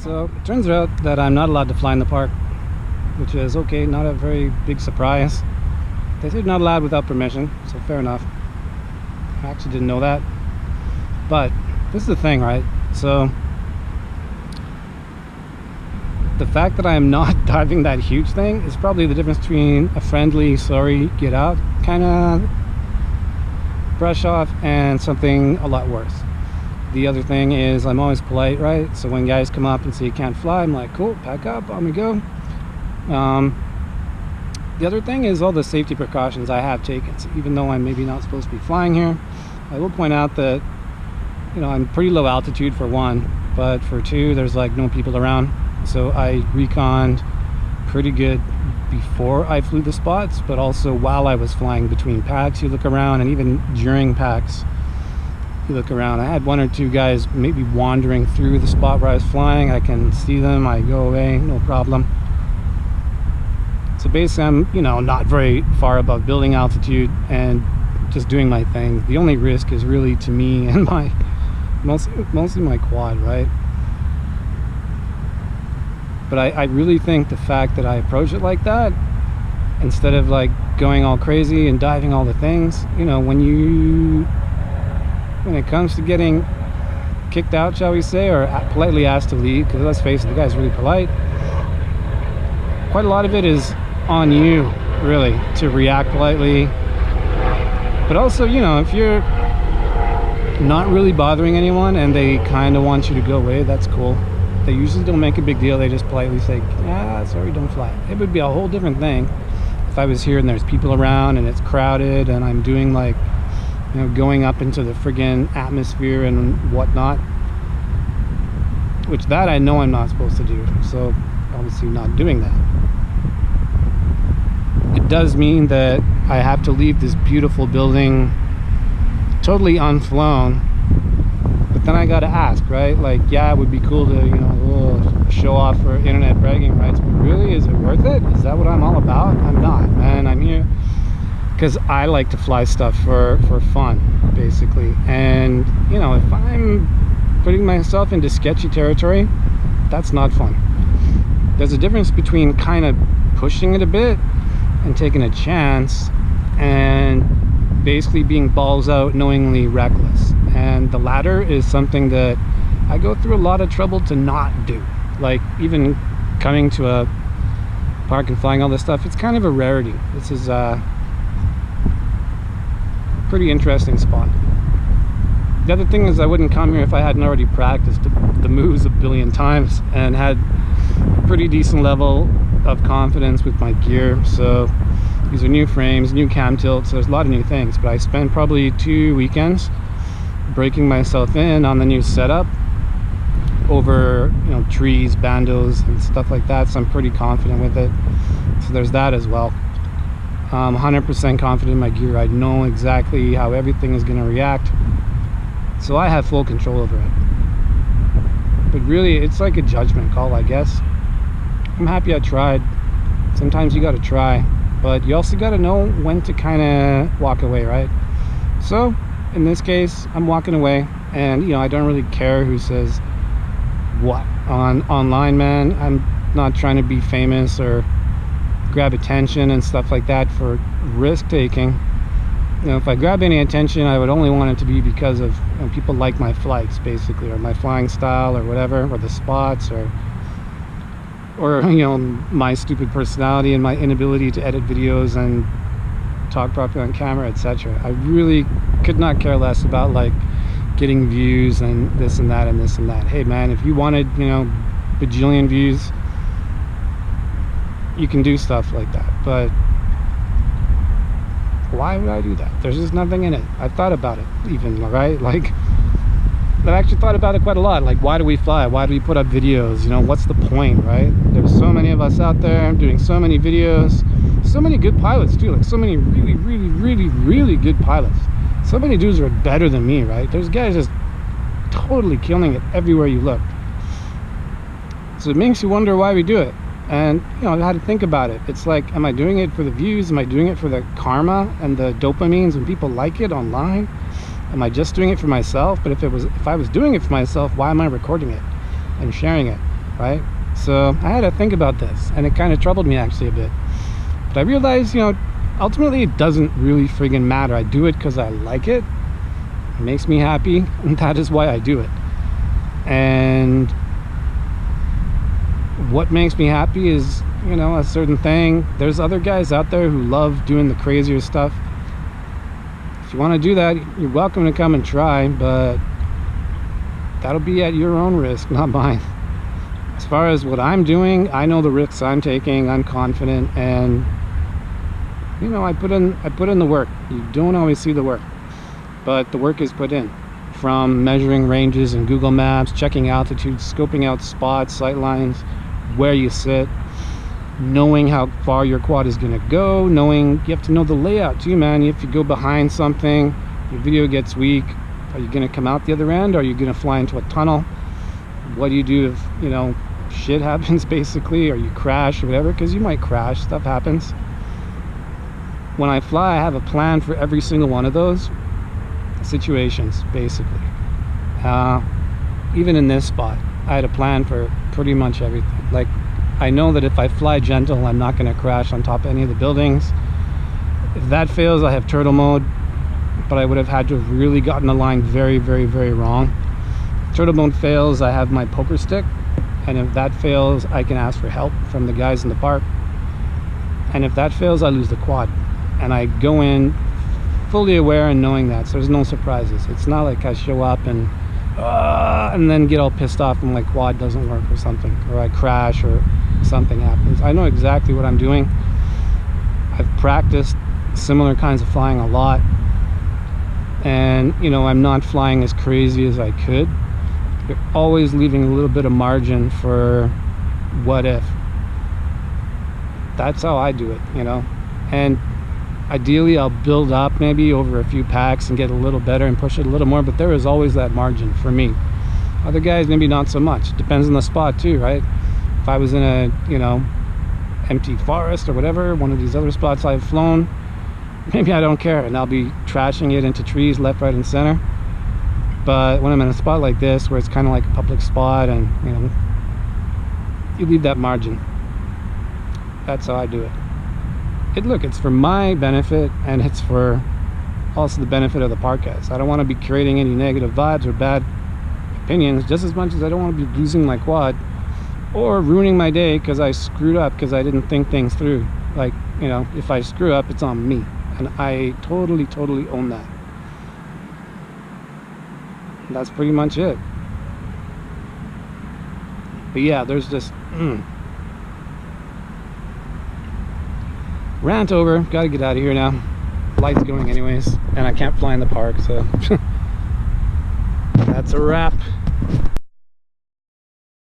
So it turns out that I'm not allowed to fly in the park, which is okay, not a very big surprise. They said not allowed without permission, so fair enough. I actually didn't know that. But this is the thing, right? So the fact that I am not diving that huge thing is probably the difference between a friendly, sorry, get out kind of brush off and something a lot worse. The other thing is I'm always polite, right? So when guys come up and say you can't fly, I'm like, cool, pack up, on we go. The other thing is all the safety precautions I have taken. So even though I'm maybe not supposed to be flying here, I will point out that, you know, I'm pretty low altitude for one, but for two, there's like no people around. So I reconned pretty good before I flew the spots, but also while I was flying between packs, you look around, and even during packs, you look around. I had one or two guys maybe wandering through the spot where I was flying. I can see them, I go away, no problem. So basically I'm, you know, not very far above building altitude and just doing my thing. The only risk is really to me and my mostly my quad, right? But I really think the fact that I approach it like that, instead of like going all crazy and diving all the things, you know, when it comes to getting kicked out, shall we say, or politely asked to leave, because let's face it, the guy's really polite, quite a lot of it is on you, really, to react politely. But also, you know, if you're not really bothering anyone and they kind of want you to go away, that's cool. They usually don't make a big deal. They just politely say, ah, sorry, don't fly. It would be a whole different thing if I was here and there's people around and it's crowded and I'm doing like, you know, going up into the friggin' atmosphere and whatnot, which that I know I'm not supposed to do, so obviously not doing that. It does mean that I have to leave this beautiful building totally unflown, but then I gotta ask, right? Like, yeah, it would be cool to, you know, show off for internet bragging rights, but really, is it worth it? Is that what I'm all about? I'm not, man. I'm here because I like to fly stuff for fun, basically. And, you know, if I'm putting myself into sketchy territory, that's not fun. There's a difference between kind of pushing it a bit and taking a chance and basically being balls out, knowingly reckless. And the latter is something that I go through a lot of trouble to not do. Like, even coming to a park and flying all this stuff, it's kind of a rarity. This is a pretty interesting spot. The other thing is I wouldn't come here if I hadn't already practiced the moves a billion times and had a pretty decent level of confidence with my gear. So these are new frames, new cam tilts, so there's a lot of new things, but I spent probably 2 weekends breaking myself in on the new setup over, you know, trees, bandos and stuff like that, so I'm pretty confident with it. So there's that as well. 100% confident in my gear. I know exactly how everything is going to react, so I have full control over it. But really, it's like a judgment call, I guess. I'm happy I tried. Sometimes you got to try, but you also got to know when to kind of walk away, right? So in this case, I'm walking away, and, you know, I don't really care who says what online, man. I'm not trying to be famous or grab attention and stuff like that for risk taking. You know, if I grab any attention, I would only want it to be because of, you know, people like my flights, basically, or my flying style or whatever, or the spots, or you know, my stupid personality and my inability to edit videos and talk properly on camera, etc. I really could not care less about like getting views and this and that and this and that. Hey man, if you wanted, you know, bajillion views, you can do stuff like that, but why would I do that? There's just nothing in it. I've thought about it even, right? Like, I've actually thought about it quite a lot. Like, why do we fly? Why do we put up videos? You know, what's the point, right? There's so many of us out there doing so many videos, so many good pilots too, like so many really good pilots. So many dudes are better than me, right? There's guys just totally killing it everywhere you look. So it makes you wonder why we do it. And, you know, I had to think about it. It's like, am I doing it for the views? Am I doing it for the karma and the dopamines when people like it online? Am I just doing it for myself? But if I was doing it for myself, why am I recording it and sharing it? right? So I had to think about this, and it kind of troubled me actually a bit. But I realized, you know, ultimately it doesn't really friggin' matter. I do it because I like it. It makes me happy, and that is why I do it. And what makes me happy is, you know, a certain thing. There's other guys out there who love doing the crazier stuff. If you want to do that, you're welcome to come and try, but that'll be at your own risk, not mine. As far as what I'm doing, I know the risks I'm taking. I'm confident, and you know, I put in the work. You don't always see the work, but the work is put in. From measuring ranges in Google Maps, checking altitude, scoping out spots, sight lines, where you sit, knowing how far your quad is going to go, knowing you have to know the layout too, man. If you go behind something, your video gets weak, are you going to come out the other end, or are you going to fly into a tunnel? What do you do if, you know, shit happens basically, or you crash or whatever? Because you might crash, stuff happens. When I fly, I have a plan for every single one of those situations basically. Even in this spot, I had a plan for pretty much everything. Like, I know that if I fly gentle, I'm not going to crash on top of any of the buildings. If that fails, I have turtle mode, but I would have had to have really gotten the line very, very, very wrong. If turtle mode fails, I have my poker stick, and if that fails, I can ask for help from the guys in the park. And if that fails, I lose the quad, and I go in fully aware and knowing that, so there's no surprises. It's not like I show up and then get all pissed off and my quad doesn't work or something, or I crash or something happens. I know exactly what I'm doing. I've practiced similar kinds of flying a lot, and you know, I'm not flying as crazy as I could. You're always leaving a little bit of margin for what if. That's how I do it, you know. And ideally I'll build up maybe over a few packs and get a little better and push it a little more, but there is always that margin for me. Other guys maybe not so much. Depends on the spot too, right? If I was in a, you know, empty forest or whatever, one of these other spots I've flown, maybe I don't care and I'll be trashing it into trees left, right, and center. But when I'm in a spot like this where it's kind of like a public spot, and you know, you leave that margin. That's how I do it. Look, it's for my benefit, and it's for also the benefit of the park guys. I don't want to be creating any negative vibes or bad opinions, just as much as I don't want to be losing my quad or ruining my day because I screwed up because I didn't think things through. Like, you know, if I screw up, it's on me, and I totally own that. That's pretty much it. But yeah, there's just rant over. Gotta get out of here now. Light's going anyways, and I can't fly in the park, so that's a wrap.